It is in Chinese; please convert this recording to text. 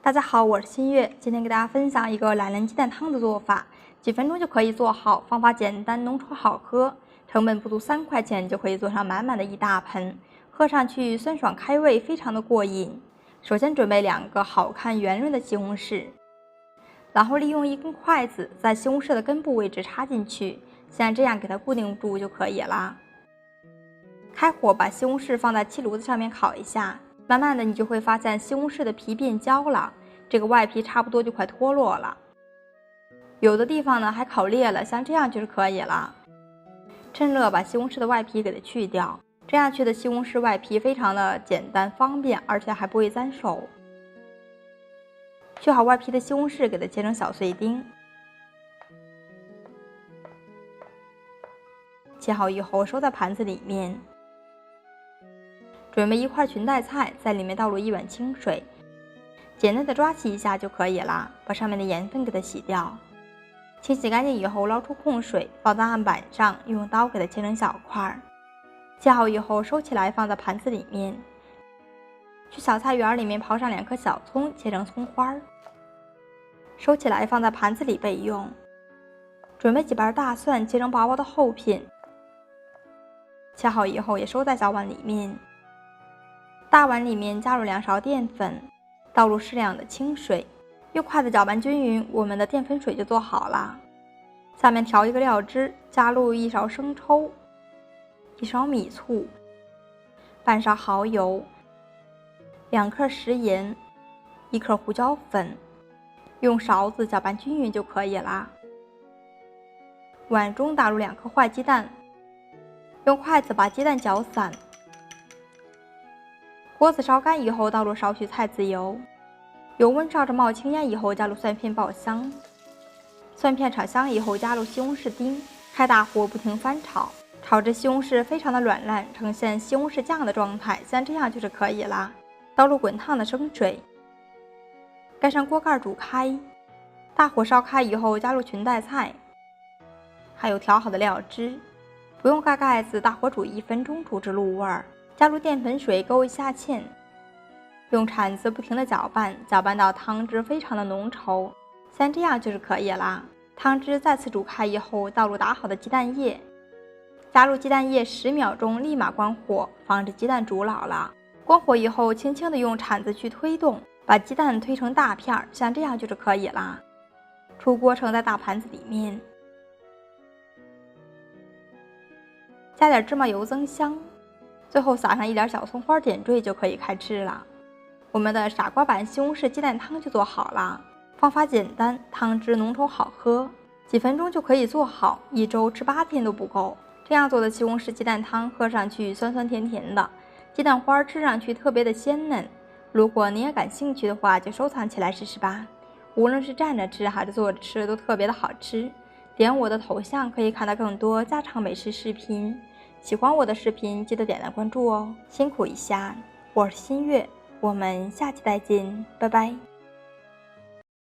大家好，我是新月，今天给大家分享一个懒人鸡蛋汤的做法，几分钟就可以做好，方法简单，浓稠好喝，成本不足3块钱就可以做上满满的一大盆，喝上去酸爽开胃，非常的过瘾。首先准备2个好看圆润的西红柿，然后利用一根筷子在西红柿的根部位置插进去，像这样给它固定住就可以了。开火把西红柿放在气炉子上面烤一下，慢慢的你就会发现西红柿的皮变焦了，这个外皮差不多就快脱落了，有的地方呢还烤裂了，像这样就是可以了。趁热把西红柿的外皮给它去掉，这样去的西红柿外皮非常的简单方便，而且还不会粘手。去好外皮的西红柿给它切成小碎丁，切好以后收在盘子里面。准备1块裙带菜，在里面倒入1碗清水，简单的抓洗一下就可以了，把上面的盐分给它洗掉。清洗干净以后捞出控水，放在案板上，用刀给它切成小块。切好以后收起来放在盘子里面。去小菜园里面刨上2颗小葱，切成葱花，收起来放在盘子里备用。准备几瓣大蒜，切成薄薄的厚片，切好以后也收在小碗里面。大碗里面加入2勺淀粉，倒入适量的清水，用筷子搅拌均匀，我们的淀粉水就做好了。下面调一个料汁，加入1勺生抽，1勺米醋，半勺蚝油，2克食盐，1克胡椒粉，用勺子搅拌均匀就可以了。碗中打入2颗坏鸡蛋，用筷子把鸡蛋搅散。锅子烧干以后，倒入少许菜籽油，油温烧着冒青烟以后，加入蒜片爆香。蒜片炒香以后，加入西红柿丁，开大火不停翻炒，炒至西红柿非常的软烂，呈现西红柿酱的状态，像这样就是可以了。倒入滚烫的生水，盖上锅盖煮开，大火烧开以后，加入裙带菜，还有调好的料汁，不用盖盖子，大火煮1分钟，煮至入味儿。加入淀粉水勾一下芡，用铲子不停地搅拌，搅拌到汤汁非常的浓稠，像这样就是可以啦。汤汁再次煮开以后，倒入打好的鸡蛋液，加入鸡蛋液10秒钟，立马关火，防止鸡蛋煮老了。关火以后，轻轻地用铲子去推动，把鸡蛋推成大片，像这样就是可以啦。出锅盛在大盘子里面，加点芝麻油增香。最后撒上1点小葱花点缀就可以开吃了。我们的傻瓜版西红柿鸡蛋汤就做好了，方法简单，汤汁浓稠好喝，几分钟就可以做好，1周吃8天都不够。这样做的西红柿鸡蛋汤喝上去酸酸甜甜的，鸡蛋花吃上去特别的鲜嫩。如果你也感兴趣的话，就收藏起来试试吧。无论是站着吃还是坐着吃都特别的好吃。点我的头像可以看到更多家常美食视频。喜欢我的视频，记得点赞关注哦，辛苦一下，我是新月，我们下期再见，拜拜。